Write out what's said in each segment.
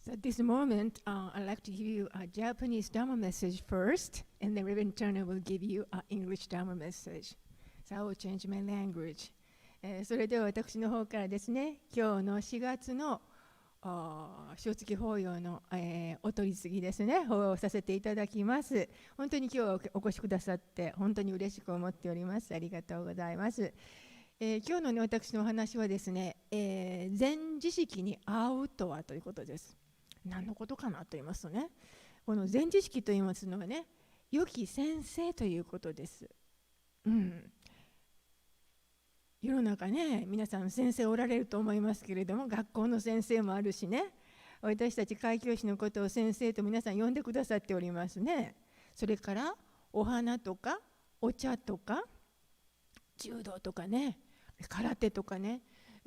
So at this moment, I'd like to give you a Japanese Dharma message first, and then Rev Turner will give you an English Dharma message. So I will change my language. それでは私の方からですね、今日の4月の正月法要の、お取り次ぎですね、法要をさせていただきます。本当に今日はお越しくださって本当に嬉しく思っております。ありがとうございます。今日の、ね、私のお話はですね、善知識に会うとはということです。何のことかなと言いますとね、この善知識と言いますのはね、良き先生ということです。世の中ね、皆さん先生おられると思いますけれども、学校の先生もあるしね、私たち開教師のことを先生と皆さん呼んでくださっておりますね。それからお花とかお茶とか柔道とかね、空手とかね、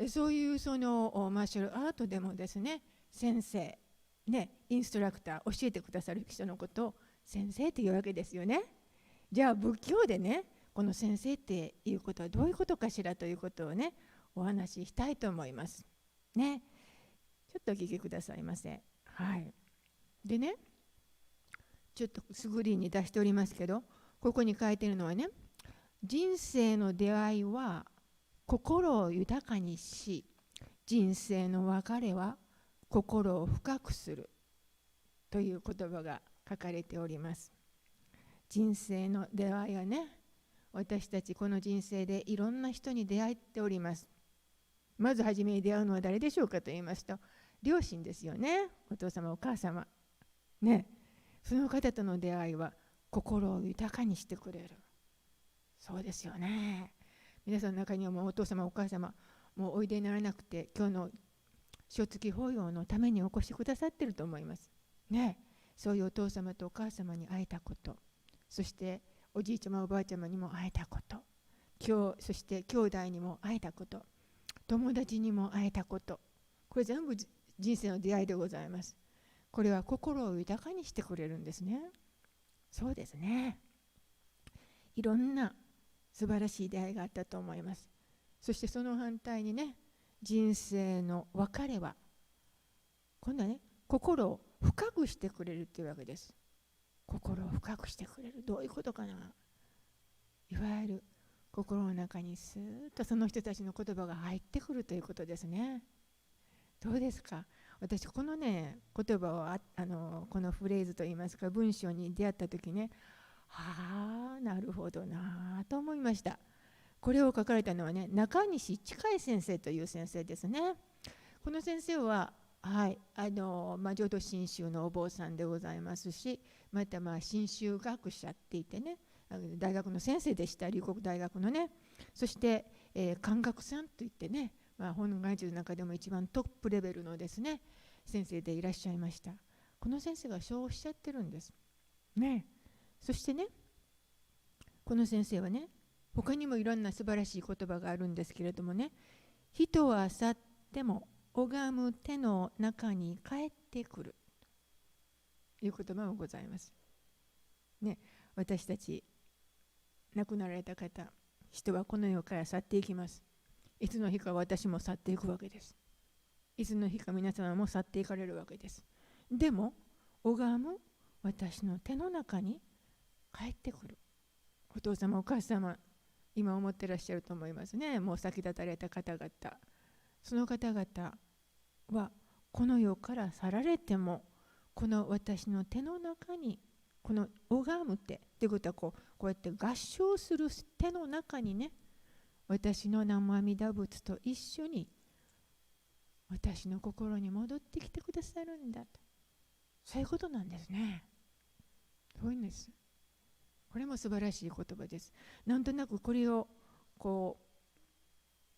そういうそのマーシャルアートでもですね、先生ね、インストラクター、教えてくださる人のことを先生というわけですよね。じゃあ仏教でね、この先生っていうことはどういうことかしらということをね、お話ししたいと思いますね。ちょっとお聞きくださいませ。はい。でね、ちょっとスクリーンに出しておりますけど、ここに書いてるのはね、人生の出会いは心を豊かにし、人生の別れは心を深くするという言葉が書かれております。人生の出会いはね、私たちこの人生でいろんな人に出会っております。まずはじめに出会うのは誰でしょうかと言いますと、両親ですよね。お父様お母様ね、その方との出会いは心を豊かにしてくれる。そうですよね。皆さんの中にはもうお父様お母様もうおいでにならなくて、今日の正月法要のためにお越しくださっていると思いますね。そういうお父様とお母様に会えたこと、そしておじいちゃまおばあちゃまにも会えたこと、そして兄弟にも会えたこと、友達にも会えたこと、これ全部人生の出会いでございます。これは心を豊かにしてくれるんですね。そうですね。いろんな素晴らしい出会いがあったと思います。そしてその反対にね、人生の別れは今度はね、心を深くしてくれるというわけです。心を深くしてくれる、どういうことかな。いわゆる心の中にスーッとその人たちの言葉が入ってくるということですね。どうですか。私このね言葉をこのフレーズといいますか文章に出会った時ね、はあなるほどなと思いました。これを書かれたのはね、中西親先生という先生ですね。この先生は浄土真宗のお坊さんでございますし、また真宗学者って言ってね、大学の先生でした。龍谷大学のね。そして、漢学さんといってね、本願寺の中でも一番トップレベルのですね先生でいらっしゃいました。この先生がそうおっしゃってるんですね。そしてね、この先生はね、他にもいろんな素晴らしい言葉があるんですけれどもね、人は去っても拝む手の中に帰ってくるという言葉もございます、ね。私たち亡くなられた方、人はこの世から去っていきます。いつの日か私も去っていくわけです。いつの日か皆様も去っていかれるわけです。でも拝む私の手の中に帰ってくる。お父様お母様今思ってらっしゃると思いますね。もう先立たれた方々、その方々はこの世から去られても、この私の手の中に、この拝む手ということはこうやって合唱する手の中にね、私の南無阿弥陀仏と一緒に私の心に戻ってきてくださるんだと、そういうことなんですね。そういうんです。これも素晴らしい言葉です。なんとなくこれをも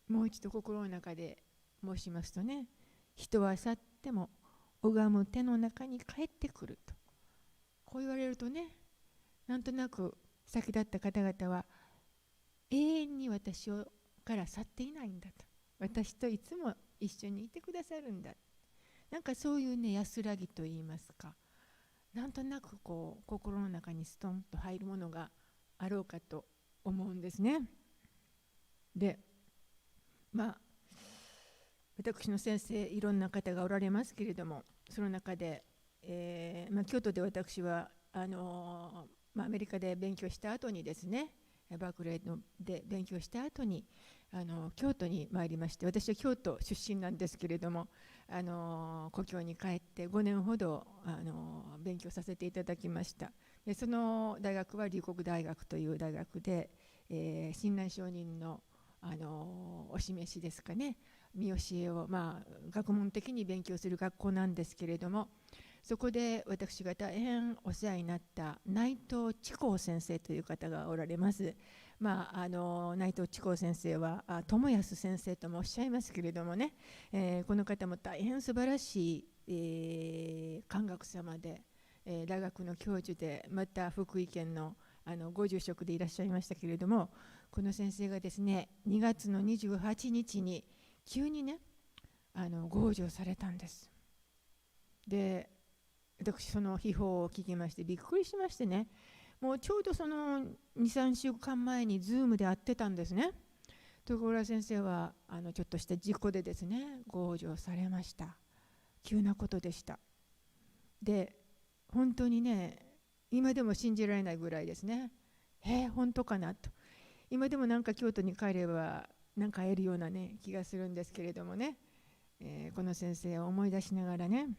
う一度心の中で申しますとね、人は去っても拝む手の中に帰ってくると、こう言われるとね、なんとなく先立った方々は永遠に私から去っていないんだと、私といつも一緒にいてくださるんだ、なんかそういうね安らぎといいますか、なんとなく心の中にストンと入るものがあろうかと思うんですね。で、私の先生いろんな方がおられますけれども、その中で、京都で私はアメリカで勉強した後にですね、バークレーで勉強した後に京都に参りまして、私は京都出身なんですけれども、故郷に帰って5年ほど勉強させていただきました。でその大学は龍谷大学という大学で、親鸞上人の、お示しですかね、見教えを、学問的に勉強する学校なんですけれども、そこで私が大変お世話になった内藤知光先生という方がおられます。内藤知光先生は友安先生ともおっしゃいますけれどもね、この方も大変素晴らしい、官学様で、大学の教授で、また福井県のご住職でいらっしゃいましたけれども、この先生がですね、2月の28日に急にね、往生されたんです。で、私その秘宝を聞きましてびっくりしましてね、もうちょうどその 2,3 週間前にズームで会ってたんですね。ところが先生はちょっとした事故でですね、往生されました。急なことでした。で、本当にね、今でも信じられないぐらいですね。本当かなと。今でもなんか京都に帰ればなんか会えるようなね気がするんですけれどもね、この先生を思い出しながらね、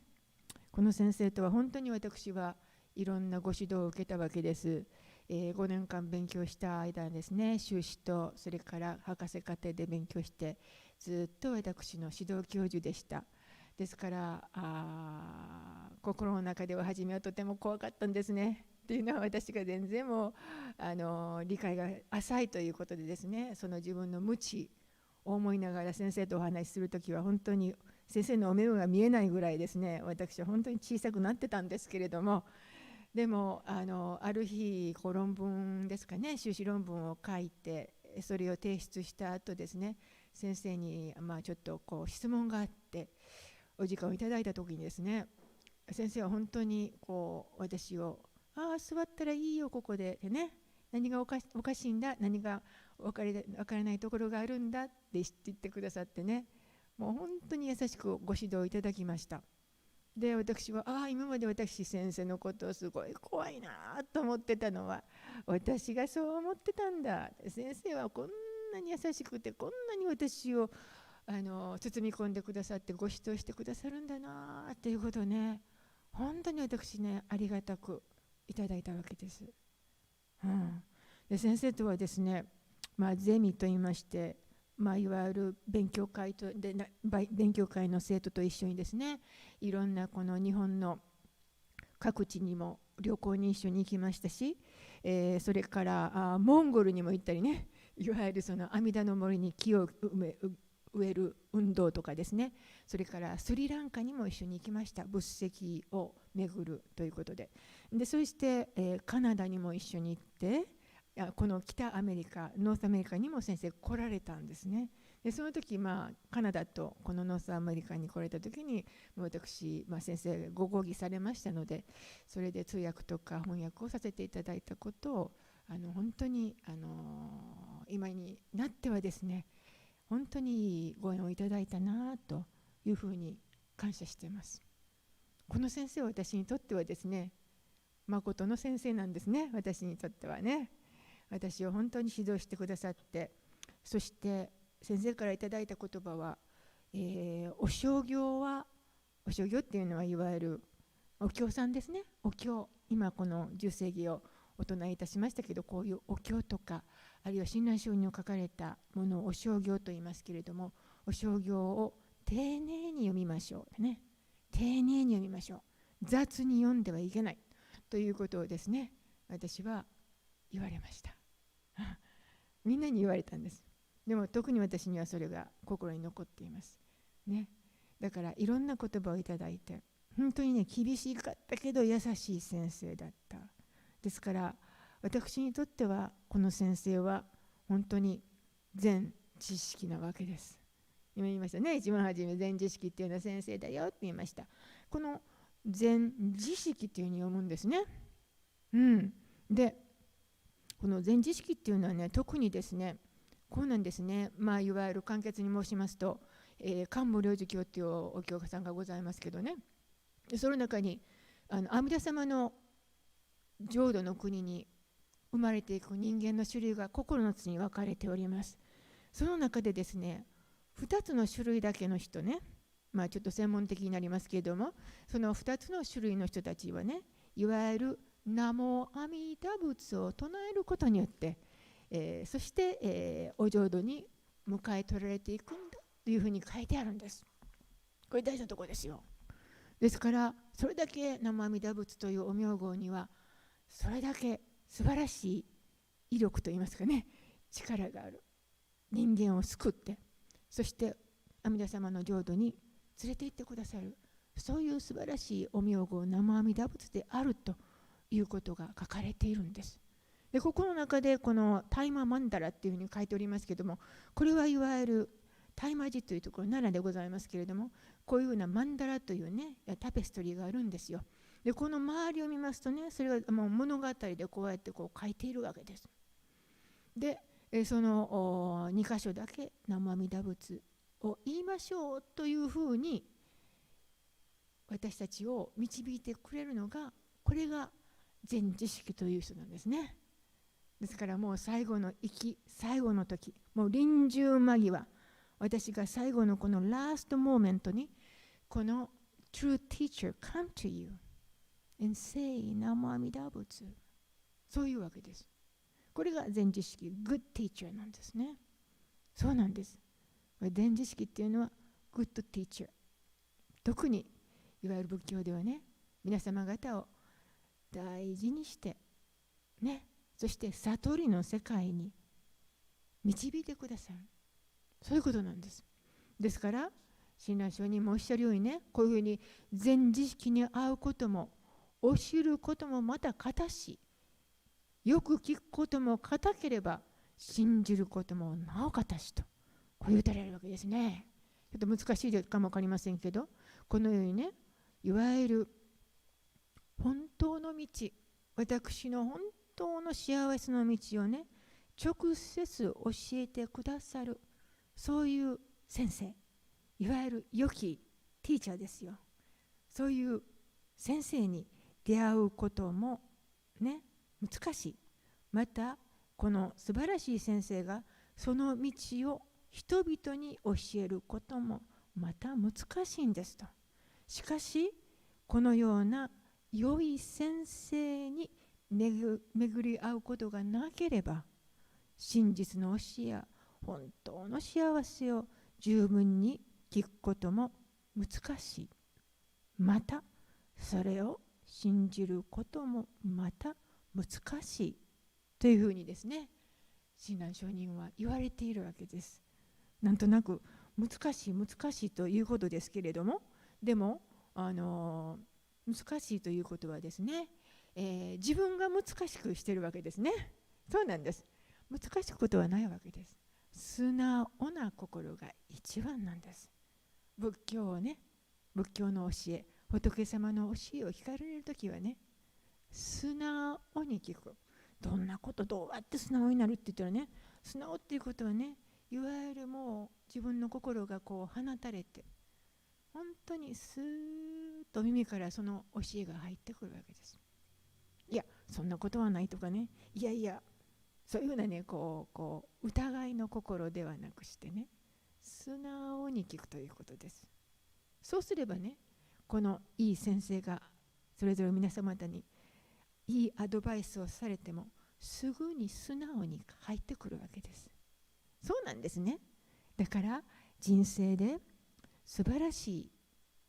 この先生とは本当に私はいろんなご指導を受けたわけです。5年間勉強した間ですね、修士とそれから博士課程で勉強して、ずっと私の指導教授でした。ですから心の中では初めはとても怖かったんですね。というのは私が全然もう理解が浅いということでですね、その自分の無知を思いながら先生とお話しするときは本当に先生のお目が見えないぐらいですね、私は本当に小さくなってたんですけれども、でもある日論文ですかね、修士論文を書いてそれを提出した後ですね、先生にちょっと質問があってお時間をいただいたときにですね、先生は本当に私を座ったらいいよここでね、何がおかしいんだ、何が分からないところがあるんだって言ってくださってね、もう本当に優しくご指導いただきました。で、私は今まで私先生のことをすごい怖いなと思ってたのは私がそう思ってたんだ、先生はこんなに優しくてこんなに私を包み込んでくださってご指導してくださるんだなっていうことをね、本当に私ねありがたくいただいたわけです。で先生とはですね、ゼミといいまして、いわゆる勉強会の生徒と一緒にですね、いろんなこの日本の各地にも旅行に一緒に行きましたし、それからモンゴルにも行ったりね、いわゆるその阿弥陀の森に木を植える運動とかですね、それからスリランカにも一緒に行きました。仏石を巡るということで、そして、カナダにも一緒に行って、この北アメリカ、ノースアメリカにも先生来られたんですね。でその時、カナダとこのノースアメリカに来られた時に私、先生ご講義されましたので、それで通訳とか翻訳をさせていただいたことを本当に今になってはですね、本当にいいご縁をいただいたなというふうに感謝しています。この先生は私にとってはですね、誠の先生なんですね。私にとってはね、私を本当に指導してくださって、そして先生からいただいた言葉は、お経っていうのはいわゆるお経さんですね。お経、今この十世紀をお唱えいたしましたけど、こういうお経とか、あるいは親鸞聖人を書かれたものをお経経と言いますけれども、お経経を丁寧に読みましょうね。丁寧に読みましょう。雑に読んではいけないということをですね、私は言われました。みんなに言われたんです。でも特に私にはそれが心に残っていますね。だからいろんな言葉をいただいて、本当にね、厳しかったけど優しい先生だった。ですから私にとってはこの先生は本当に善知識なわけです。今言いましたね、一番初め善知識っていうのは先生だよって言いました。この善知識っていうふうに読むんですね。でこの善知識っていうのはね、特にですね、こうなんですね。いわゆる簡潔に申しますと、漢無量寿経っていうお経さんがございますけどね、その中に阿弥陀様の浄土の国に生まれていく人間の種類が9つに分かれております。その中でですね、2つの種類だけの人ね、ちょっと専門的になりますけれども、その2つの種類の人たちはね、いわゆる南無阿弥陀仏を唱えることによって、そして、お浄土に迎え取られていくんだというふうに書いてあるんです。これ大事なところですよ。ですからそれだけ南無阿弥陀仏というお名号にはそれだけ素晴らしい威力といいますかね、力がある。人間を救って、そして阿弥陀様の浄土に連れて行ってくださる、そういう素晴らしいお名号南無阿弥陀仏であるということが書かれているんです。でここの中でこの大麻曼荼羅っていうふうに書いておりますけれども、これはいわゆる大麻寺というところ奈良でございますけれども、こういうような曼荼羅というねタペストリーがあるんですよ。でこの周りを見ますとね、それがもう物語でこうやってこう書いているわけです。でその2箇所だけ南無阿弥陀仏を言いましょうというふうに私たちを導いてくれるのが、これが善知識という人なんですね。ですからもう最後の最後の時、もう臨終間際、私が最後のこのラストモーメントにこの True Teacher come to you and say 南無阿弥陀仏、そういうわけです。これが善知識 Good Teacher なんですね。そうなんです。善知識っていうのは Good Teacher、 特にいわゆる仏教ではね、皆様方を大事にしてね、そして悟りの世界に導いてくださる、そういうことなんです。ですから親鸞聖人もおっしゃるようにね、こういうふうに善知識に会うことも教えることもまた堅し、よく聞くことも堅ければ信じることもなお堅しと、こう言うたられるわけですね。ちょっと難しいかも分かりませんけど、このようにね、いわゆる本当の道、私の本当の幸せの道をね、直接教えてくださる、そういう先生、いわゆる良きティーチャーですよ。そういう先生に出会うこともね、難しい。またこの素晴らしい先生がその道を人々に教えることもまた難しいんですと。しかしこのような良い先生に巡り合うことがなければ、真実の教えや本当の幸せを十分に聞くことも難しい。またそれを信じることもまた難しいというふうにですね、親鸞聖人は言われているわけです。なんとなく難しいということですけれども、でも難しいということはですね、自分が難しくしているわけですね。そうなんです。難しいことはないわけです。素直な心が一番なんです。仏教をね、仏教の教え、仏様の教えを聞かれるときはね、素直に聞く。どんなことどうやって素直になるって言ったらね、素直っていうことはね、いわゆるもう自分の心がこう放たれて、本当にスーッと耳からその教えが入ってくるわけです。いやそんなことはないとかね、いやいや、そういうふうなね、こう疑いの心ではなくしてね、素直に聞くということです。そうすればね、このいい先生がそれぞれ皆様方にいいアドバイスをされてもすぐに素直に入ってくるわけです。そうなんですね。だから人生で素晴らしい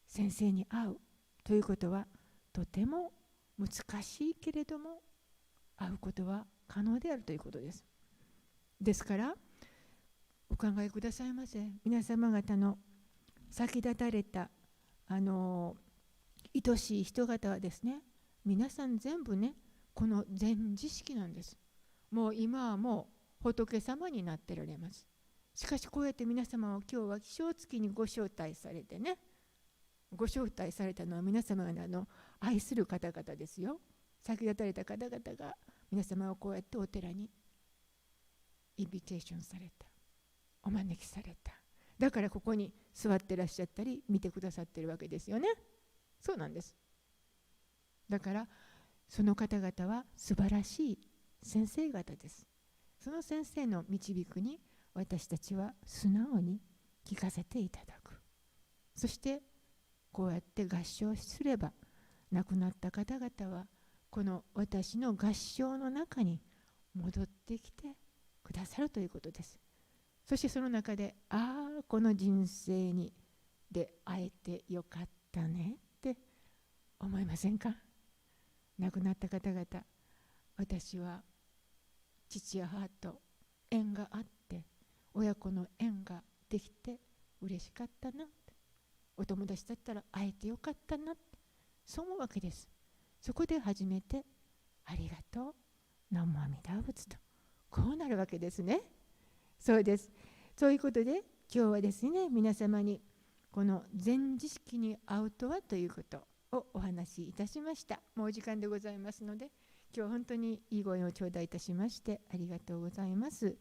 先生に会うということはとても難しいけれども会うことは可能であるということです。ですからお考えくださいませ。皆様方の先立たれた愛しい人々はですね、皆さん全部ね、この善知識なんです。もう今はもう仏様になってられます。しかしこうやって皆様を今日は気象付きにご招待されてね、ご招待されたのは皆様の愛する方々ですよ。先立たれた方々が皆様をこうやってお寺にインビテーションされた、お招きされた。だからここに座ってらっしゃったり見てくださってるわけですよね。そうなんです。だからその方々は素晴らしい先生方です。その先生の導くに私たちは素直に聞かせていただく。そしてこうやって合唱すれば、亡くなった方々はこの私の合唱の中に戻ってきてくださるということです。そしてその中で、この人生にで会えてよかったねって思いませんか？亡くなった方々、私は父や母と縁があって、親子の縁ができて嬉しかったなって、お友達だったら会えてよかったなって、そう思うわけです。そこで初めてありがとう、南無阿弥陀仏とこうなるわけですね。そうです。そういうことで今日はですね、皆様にこの善知識に会うとはということをお話しいたしました。もうお時間でございますので、今日は本当にいいご縁を頂戴いたしましてありがとうございます。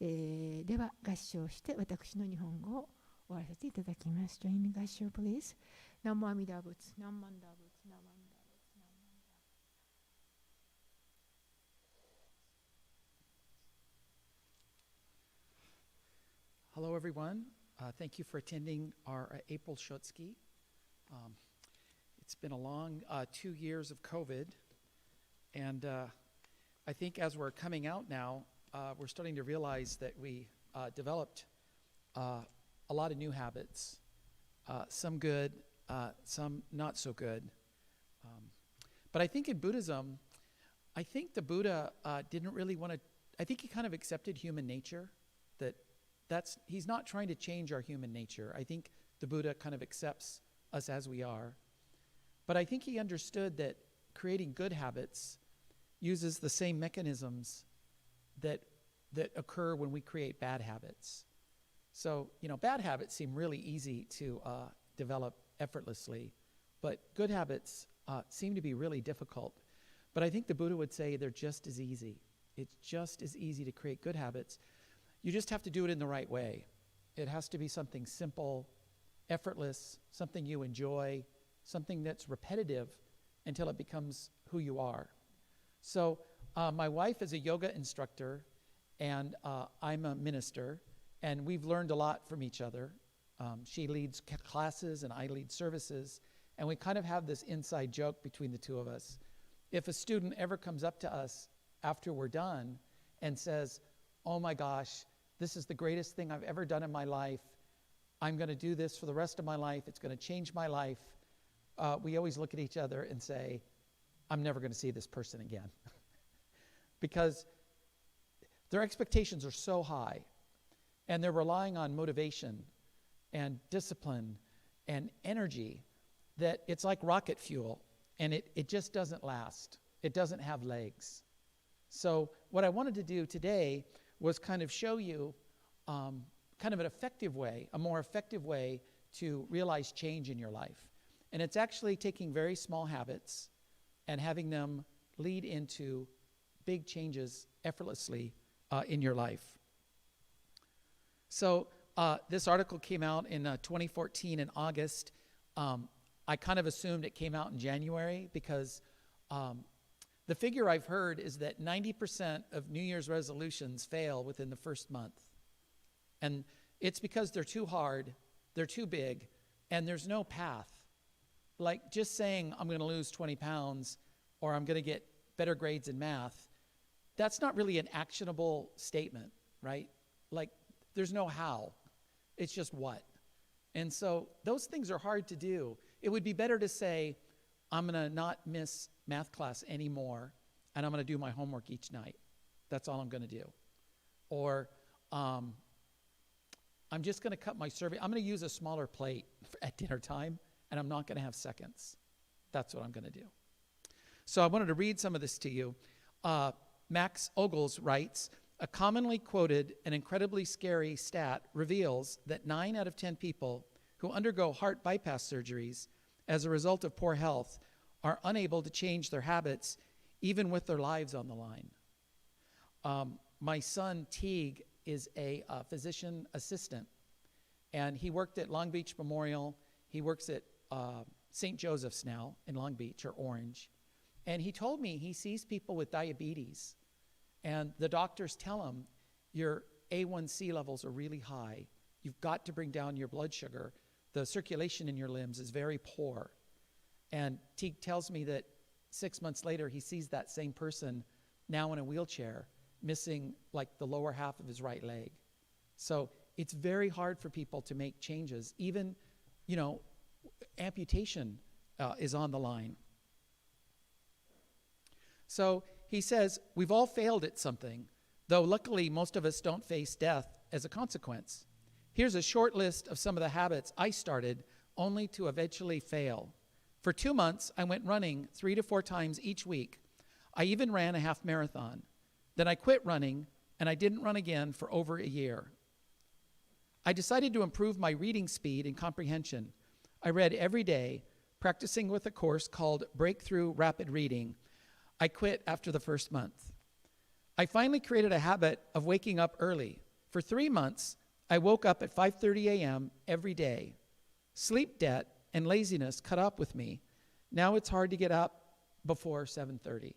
では合唱して私の日本語を終わらせていただきます。Join me 合唱 please。 南無阿弥陀仏、南無阿弥陀仏、南無阿弥陀仏、南無阿弥陀仏。Hello, everyone. Thank you for attending our April Shotsuki. It's been a long 2 years of COVID, and I think as we're coming out now, we're starting to realize that we developed a lot of new habits, some good, some not so good. But I think in Buddhism, I think the Buddha didn't really want to, I think he kind of accepted human nature, he's not trying to change our human nature. I think the Buddha kind of accepts us as we are. But I think he understood that creating good habits uses the same mechanisms that occur when we create bad habits. So, bad habits seem really easy to develop effortlessly, but good habits seem to be really difficult. But I think the Buddha would say they're just as easy. It's just as easy to create good habits. You just have to do it in the right way. It has to be something simple, effortless, something you enjoy, something that's repetitive until it becomes who you are. So my wife is a yoga instructor, and I'm a minister, and we've learned a lot from each other. She leads classes, and I lead services, and we kind of have this inside joke between the two of us. If a student ever comes up to us after we're done and says, "Oh my gosh, this is the greatest thing I've ever done in my life. I'm going to do this for the rest of my life. It's going to change my life." We always look at each other and say, "I'm never going to see this person again." Because their expectations are so high, and they're relying on motivation and discipline and energy that it's like rocket fuel, and it just doesn't last. It doesn't have legs. So what I wanted to do today was kind of show you kind of an effective way, a more effective way to realize change in your life. And it's actually taking very small habits and having them lead into big changes effortlessly in your life. So this article came out in 2014 in August. I kind of assumed it came out in January because the figure I've heard is that 90% of New Year's resolutions fail within the first month. And it's because they're too hard, they're too big, and there's no path. Like just saying, I'm going to lose 20 pounds or I'm going to get better grades in math, that's not really an actionable statement, right? Like there's no how. It's just what. And so those things are hard to do. It would be better to say, I'm going to not miss math class anymore, and I'm going to do my homework each night. That's all I'm going to do. Or I'm just going to cut my serving. I'm going to use a smaller plate at dinner time, and I'm not going to have seconds. That's what I'm going to do. So I wanted to read some of this to you. Max Ogles writes, a commonly quoted and incredibly scary stat reveals that 9 out of 10 people who undergo heart bypass surgeries as a result of poor health are unable to change their habits even with their lives on the line. My son Teague is a physician assistant, and he worked at Long Beach Memorial. He works at St. Joseph's now in Long Beach or Orange. And he told me he sees people with diabetes, and the doctors tell him, your A1C levels are really high. You've got to bring down your blood sugar. The circulation in your limbs is very poor. And Teague tells me that 6 months later, he sees that same person now in a wheelchair, missing like the lower half of his right leg. So it's very hard for people to make changes. Even, amputation is on the line. So he says, we've all failed at something, though luckily most of us don't face death as a consequence. Here's a short list of some of the habits I started only to eventually fail. For 2 months, I went running 3 to 4 times each week. I even ran a half marathon. Then I quit running, and I didn't run again for over a year. I decided to improve my reading speed and comprehension. I read every day, practicing with a course called Breakthrough Rapid Reading. I quit after the first month. I finally created a habit of waking up early. For 3 months, I woke up at 5:30 a.m. every day. Sleep debt and laziness caught up with me. Now it's hard to get up before 7:30.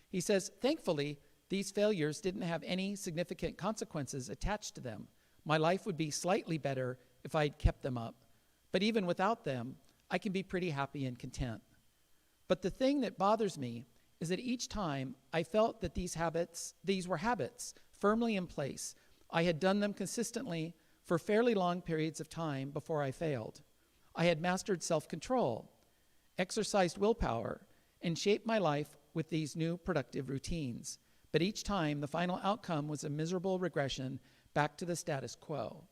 He says, thankfully, these failures didn't have any significant consequences attached to them. My life would be slightly better if I'd kept them up. But even without them, I can be pretty happy and content. But the thing that bothers me is that each time I felt that these were habits firmly in place. I had done them consistently for fairly long periods of time before I failed. I had mastered self-control, exercised willpower, and shaped my life with these new productive routines. But each time, the final outcome was a miserable regression back to the status quo.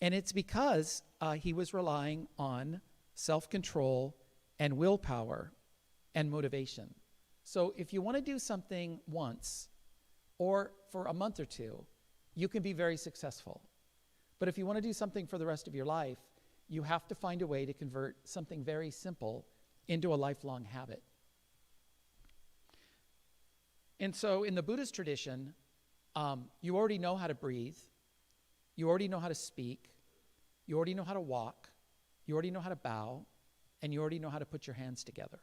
And it's because he was relying on self-control and willpower and motivation. So if you want to do something once or for a month or two, you can be very successful. But if you want to do something for the rest of your life, you have to find a way to convert something very simple into a lifelong habit. And so in the Buddhist tradition, you already know how to breathe, you already know how to speak, you already know how to walk, you already know how to bow, and you already know how to put your hands together.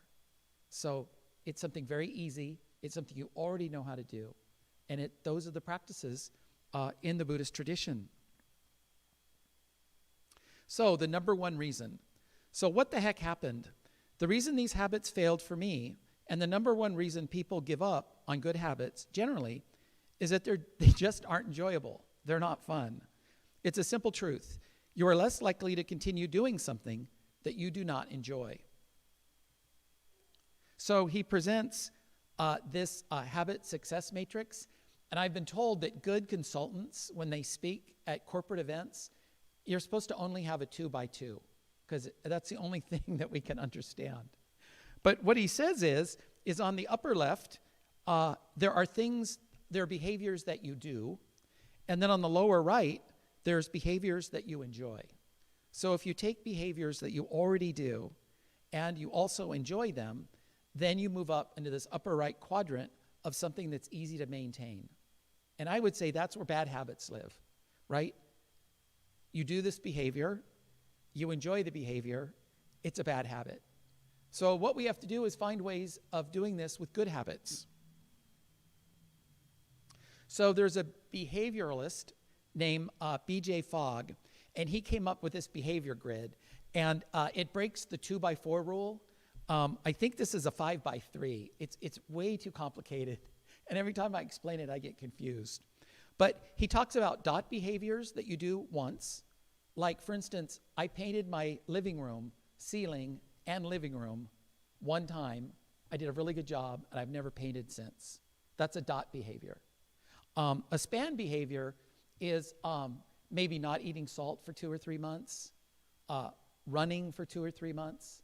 So it's something very easy, it's something you already know how to do. And those are the practices in the Buddhist tradition. So the number one reason. So what the heck happened? The reason these habits failed for me, and the number one reason people give up on good habits generally, is that they just aren't enjoyable. They're not fun. It's a simple truth. You are less likely to continue doing something that you do not enjoy. So he presents this habit success matrix, and I've been told that good consultants, when they speak at corporate events, you're supposed to only have a 2x2, because that's the only thing that we can understand. But what he says is on the upper left, there are behaviors that you do, and then on the lower right, there's behaviors that you enjoy. So if you take behaviors that you already do, and you also enjoy them, then you move up into this upper right quadrant of something that's easy to maintain. And I would say that's where bad habits live, right? You do this behavior, you enjoy the behavior, it's a bad habit. So what we have to do is find ways of doing this with good habits. So there's a behavioralist named B.J. Fogg, and he came up with this behavior grid, and it breaks the 2x4 rule. I think this is a 5x3. It's way too complicated, and every time I explain it, I get confused. But he talks about dot behaviors that you do once. Like, for instance, I painted my living room, ceiling, and living room one time. I did a really good job, and I've never painted since. That's a dot behavior. A span behavior is maybe not eating salt for 2 or 3 months, running for 2 or 3 months.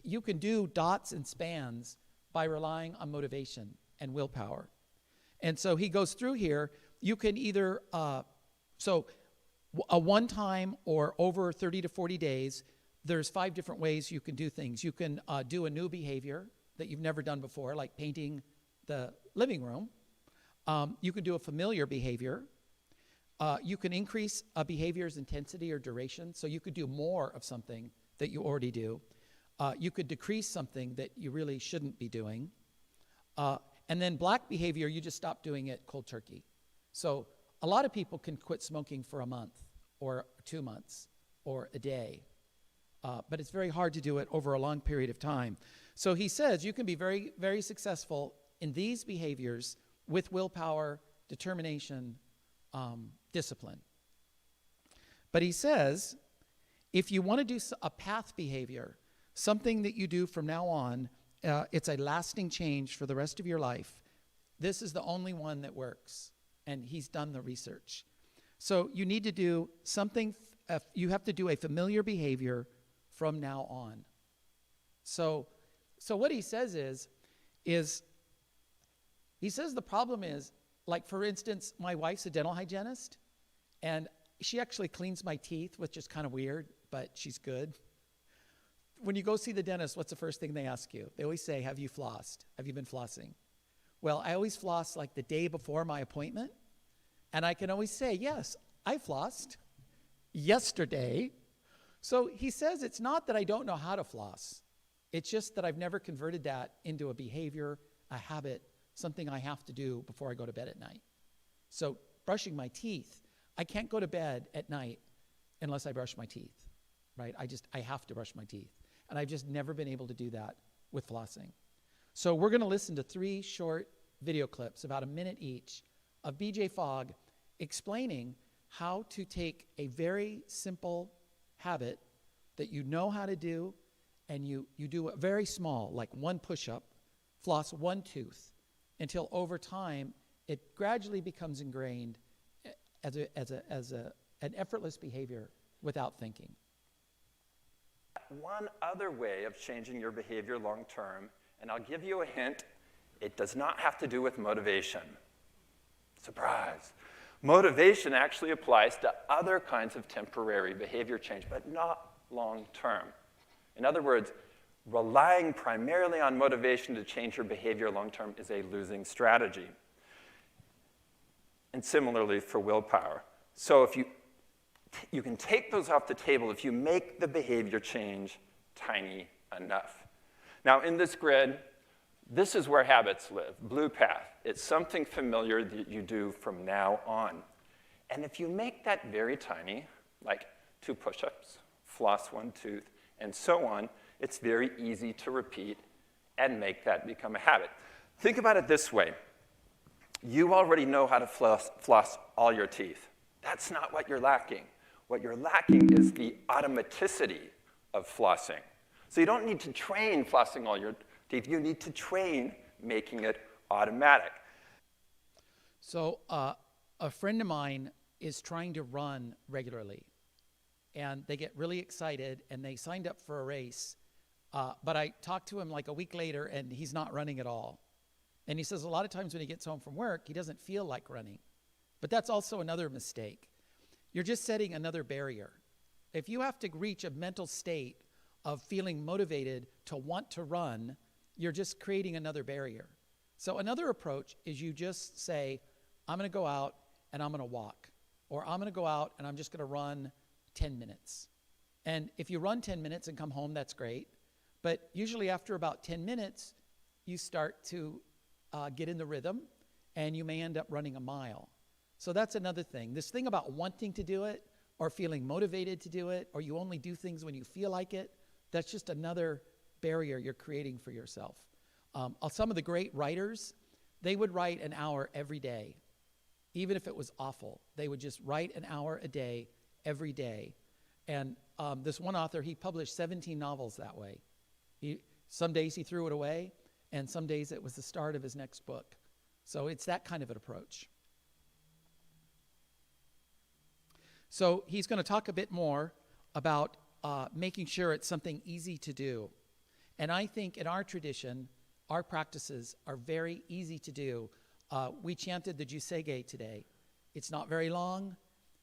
You can do dots and spans by relying on motivation and willpower. And so he goes through here. You can either, a one time or over 30 to 40 days, there's 5 different ways you can do things. You can do a new behavior that you've never done before, like painting the living room. You can do a familiar behavior. You can increase a behavior's intensity or duration, so you could do more of something that you already do. You could decrease something that you really shouldn't be doing. And then black behavior, you just stop doing it cold turkey. So a lot of people can quit smoking for a month or 2 months or a day, but it's very hard to do it over a long period of time. So he says you can be very, very successful in these behaviors with willpower, determination, discipline. But he says if you want to do a path behavior, something that you do from now on, it's a lasting change for the rest of your life, this is the only one that works. And he's done the research. So you need to do something, you have to do a familiar behavior from now on. So what he says is he says the problem is, like for instance, my wife's a dental hygienist, and she actually cleans my teeth, which is kind of weird, but she's good. When you go see the dentist, what's the first thing they ask you? They always say, have you flossed? Have you been flossing? Well, I always floss like the day before my appointment, and I can always say, yes, I flossed yesterday. So he says it's not that I don't know how to floss. It's just that I've never converted that into a behavior, a habit, something I have to do before I go to bed at night. So brushing my teeth, I can't go to bed at night unless I brush my teeth, right? I have to brush my teeth. And I've just never been able to do that with flossing. So we're going to listen to 3 short video clips, about a minute each, of BJ Fogg explaining how to take a very simple habit that you know how to do, and you do it very small, like 1 push-up, floss 1 tooth, until over time it gradually becomes ingrained as an effortless behavior without thinking. One other way of changing your behavior long term, and I'll give you a hint, it does not have to do with motivation. Surprise. Motivation actually applies to other kinds of temporary behavior change, but not long term. In other words, relying primarily on motivation to change your behavior long term is a losing strategy. And similarly for willpower. So if you can take those off the table if you make the behavior change tiny enough. Now in this grid, this is where habits live, blue path. It's something familiar that you do from now on. And if you make that very tiny, like 2 push-ups, floss 1 tooth, and so on, it's very easy to repeat and make that become a habit. Think about it this way. You already know how to floss all your teeth. That's not what you're lacking. What you're lacking is the automaticity of flossing. So you don't need to train flossing all your teeth. You need to train making it automatic. So a friend of mine is trying to run regularly, and they get really excited, and they signed up for a race. But I talked to him like a week later, and he's not running at all. And he says a lot of times when he gets home from work, he doesn't feel like running. But that's also another mistake. You're just setting another barrier. If you have to reach a mental state of feeling motivated to want to run, you're just creating another barrier. So another approach is you just say, I'm going to go out and I'm going to walk. Or I'm going to go out and I'm just going to run 10 minutes. And if you run 10 minutes and come home, that's great. But usually after about 10 minutes, you start to get in the rhythm, and you may end up running a mile. So that's another thing. This thing about wanting to do it or feeling motivated to do it, or you only do things when you feel like it, that's just another barrier you're creating for yourself. Some of the great writers, they would write an hour every day. Even if it was awful, they would just write an hour a day, every day. And this one author, he published 17 novels that way. Some days he threw it away, and some days it was the start of his next book. So it's that kind of an approach. So he's going to talk a bit more about making sure it's something easy to do. And I think in our tradition, our practices are very easy to do. We chanted the Jusege today. It's not very long.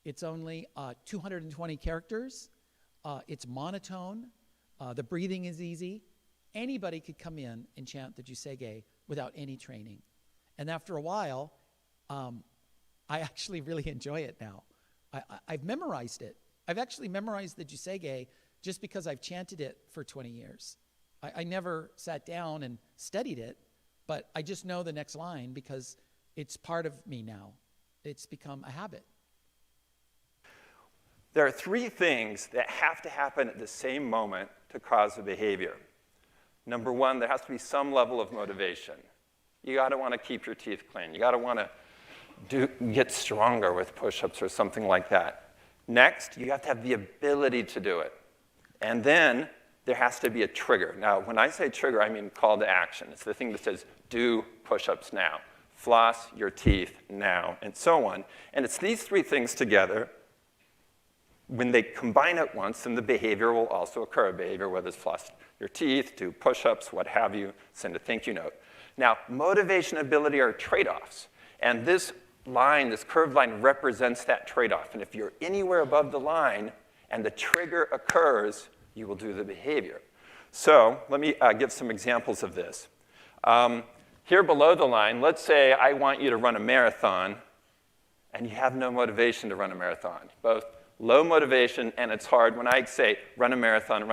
It's only 220 characters. It's monotone. The breathing is easy. Anybody could come in and chant the Jusege without any training. And after a while, I actually really enjoy it now. I've memorized it. I've actually memorized the Jusege just because I've chanted it for 20 years. I never sat down and studied it, but I just know the next line because it's part of me now. It's become a habit. There are three things that have to happen at the same moment to cause a behavior. Number one, there has to be some level of motivation. You got to want to keep your teeth clean. You got to want to get stronger with push-ups or something like that. Next, you have to have the ability to do it. And then there has to be a trigger. Now, when I say trigger, I mean call to action. It's the thing that says, do push-ups now. Floss your teeth now, and so on. And it's these three things together. When they combine at once, then the behavior will also occur. A behavior, whether it's floss your teeth, do push-ups, what have you, send a thank you note. Now, motivation and ability are trade-offs. And this line, this curved line, represents that trade-off. And if you're anywhere above the line and the trigger occurs, you will do the behavior. So let me give some examples of this. Here below the line, let's say I want you to run a marathon, and you have no motivation to run a marathon. Both low motivation and it's hard. When I say run a marathon,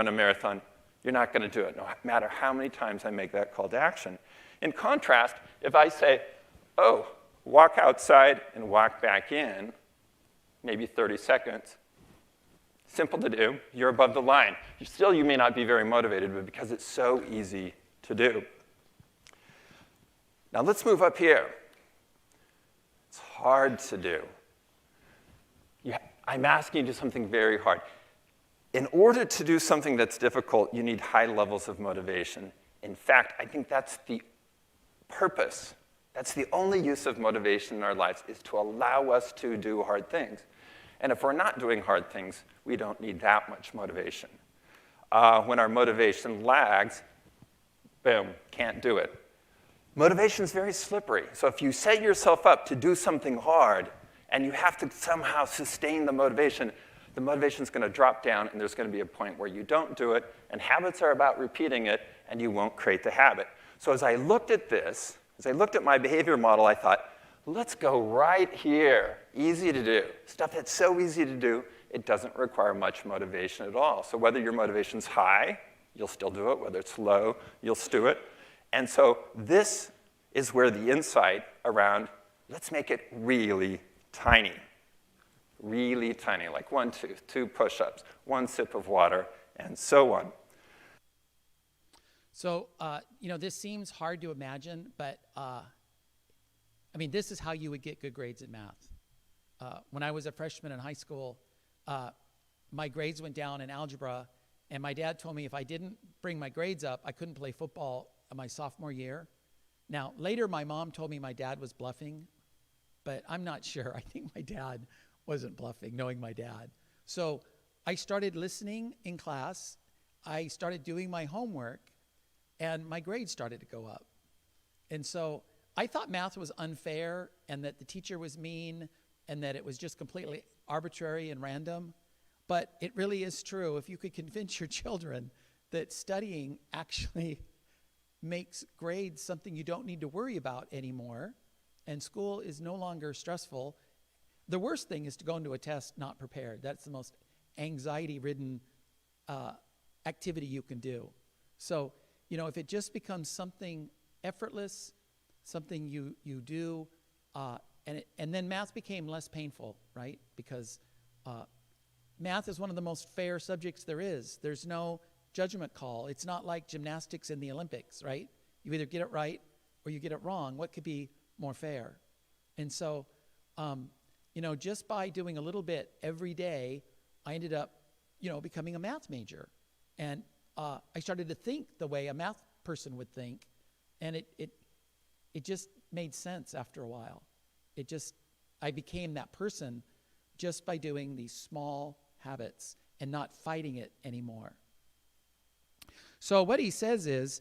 you're not going to do it, no matter how many times I make that call to action. In contrast, if I say, oh, walk outside and walk back in, maybe 30 seconds, simple to do, you're above the line. You may not be very motivated, but because it's so easy to do. Now let's move up here. It's hard to do. I'm asking you to do something very hard. In order to do something that's difficult, you need high levels of motivation. In fact, I think that's the purpose. That's the only use of motivation in our lives, is to allow us to do hard things. And if we're not doing hard things, we don't need that much motivation. When our motivation lags, boom, can't do it. Motivation is very slippery. So if you set yourself up to do something hard and you have to somehow sustain the motivation's going to drop down, and there's going to be a point where you don't do it, and habits are about repeating it, and you won't create the habit. So as I looked at this, as I looked at my behavior model, I thought, let's go right here. Easy to do. Stuff that's so easy to do, it doesn't require much motivation at all. So whether your motivation's high, you'll still do it. Whether it's low, you'll still do it. And so this is where the insight around, let's make it really tiny. Really tiny, like 1 tooth, 2 push-ups, 1 sip of water, and so on. So, this seems hard to imagine, but this is how you would get good grades in math. When I was a freshman in high school, my grades went down in algebra, and my dad told me if I didn't bring my grades up, I couldn't play football my sophomore year. Now, later my mom told me my dad was bluffing, but I'm not sure. I think my dad wasn't bluffing, knowing my dad. So I started listening in class. I started doing my homework, and my grades started to go up. And so I thought math was unfair and that the teacher was mean and that it was just completely arbitrary and random. But it really is true. If you could convince your children that studying actually makes grades something you don't need to worry about anymore, and school is no longer stressful. The worst thing is to go into a test not prepared. That's the most anxiety-ridden activity you can do. So, if it just becomes something effortless, something you do, and then math became less painful, right? Because math is one of the most fair subjects there is. There's no judgment call. It's not like gymnastics in the Olympics, right? You either get it right or you get it wrong. What could be more fair? And so, just by doing a little bit every day, I ended up, becoming a math major. And I started to think the way a math person would think, and it just made sense after a while. I became that person just by doing these small habits and not fighting it anymore. So what he says is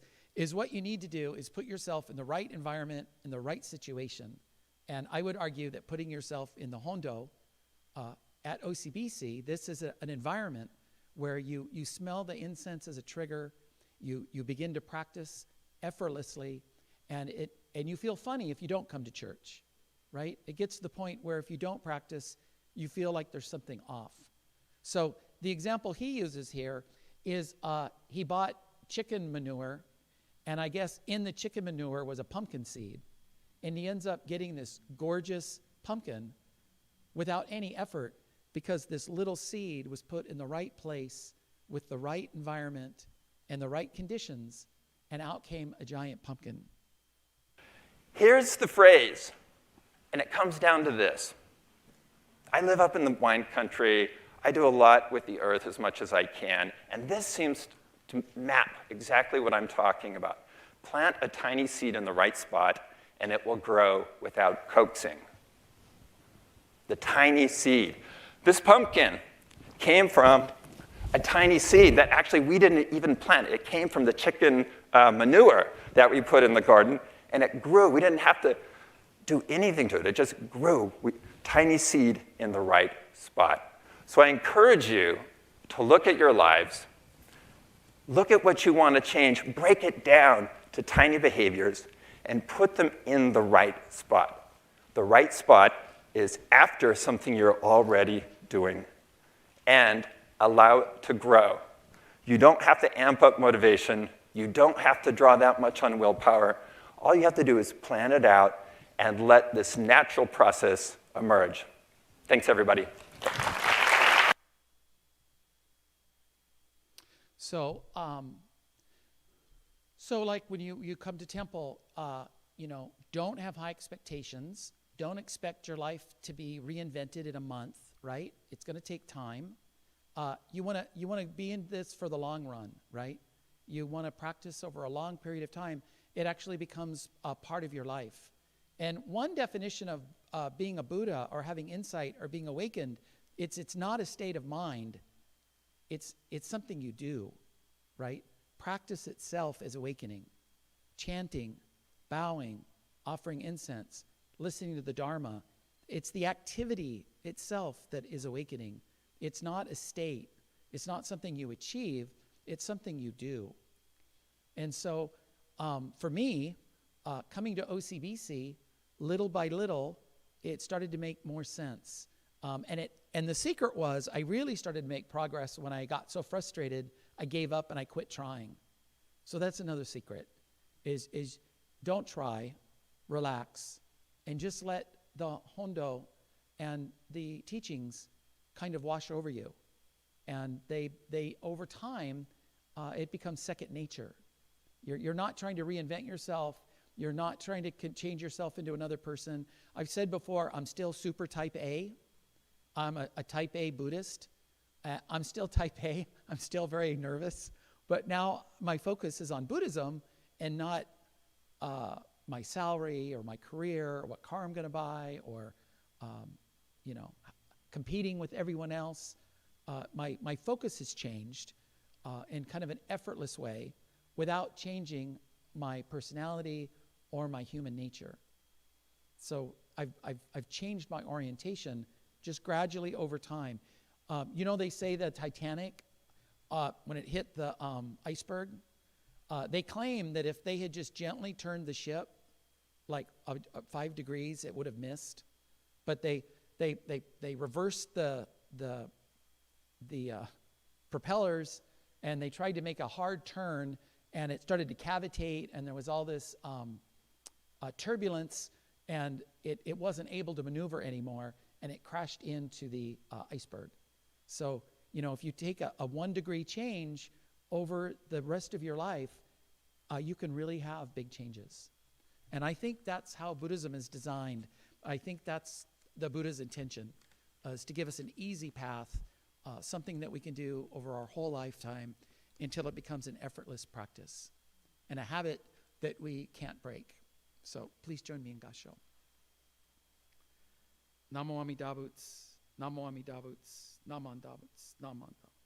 what you need to do is put yourself in the right environment, in the right situation. And I would argue that putting yourself in the Hondo at OCBC, this is an environment where you smell the incense as a trigger, you begin to practice effortlessly, and you feel funny if you don't come to church, right? It gets to the point where if you don't practice, you feel like there's something off. So the example he uses here is he bought chicken manure, and I guess in the chicken manure was a pumpkin seed. And he ends up getting this gorgeous pumpkin without any effort because this little seed was put in the right place with the right environment and the right conditions, and out came a giant pumpkin. Here's the phrase, and it comes down to this. I live up in the wine country. I do a lot with the earth as much as I can, and this seems to map exactly what I'm talking about. Plant a tiny seed in the right spot, and it will grow without coaxing. The tiny seed. This pumpkin came from a tiny seed that actually we didn't even plant. It came from the chicken manure that we put in the garden, and it grew. We didn't have to do anything to it. It just grew. Tiny seed in the right spot. So I encourage you to look at your lives, look at what you want to change, break it down to tiny behaviors, and put them in the right spot. The right spot is after something you're already doing, and allow it to grow. You don't have to amp up motivation. You don't have to draw that much on willpower. All you have to do is plan it out and let this natural process emerge. Thanks, everybody. So, so like when you come to temple, don't have high expectations. Don't expect your life to be reinvented in a month, right? It's going to take time. You want to be in this for the long run, right? You want to practice over a long period of time. It actually becomes a part of your life. And one definition of being a Buddha or having insight or being awakened, it's not a state of mind. It's something you do, right? Practice itself is awakening. Chanting, bowing, offering incense, listening to the Dharma. It's the activity itself that is awakening. It's not a state. It's not something you achieve. It's something you do. And so for me, coming to OCBC, little by little, it started to make more sense. And the secret was I really started to make progress when I got so frustrated, I gave up and I quit trying. So that's another secret, is don't try, relax, and just let the Hondo and the teachings kind of wash over you. And they over time, it becomes second nature. You're not trying to reinvent yourself. You're not trying to change yourself into another person. I've said before, I'm still super type A. I'm a type A Buddhist. I'm still type A. I'm still very nervous. But now my focus is on Buddhism and not my salary or my career or what car I'm going to buy or, competing with everyone else. My focus has changed in kind of an effortless way without changing my personality or my human nature. So I've changed my orientation just gradually over time. They say the Titanic, when it hit the iceberg, they claim that if they had just gently turned the ship like 5 degrees, it would have missed. But they reversed the propellers, and they tried to make a hard turn, and it started to cavitate, and there was all this turbulence, and it wasn't able to maneuver anymore, and it crashed into the iceberg. So, if you take a 1 degree change over the rest of your life, you can really have big changes. And I think that's how Buddhism is designed. I think that's the Buddha's intention, is to give us an easy path, something that we can do over our whole lifetime until it becomes an effortless practice and a habit that we can't break. So please join me in Gassho. Namo Amidabuts, Namo Amidabuts, Naman Dabuts, Naman Dabuts.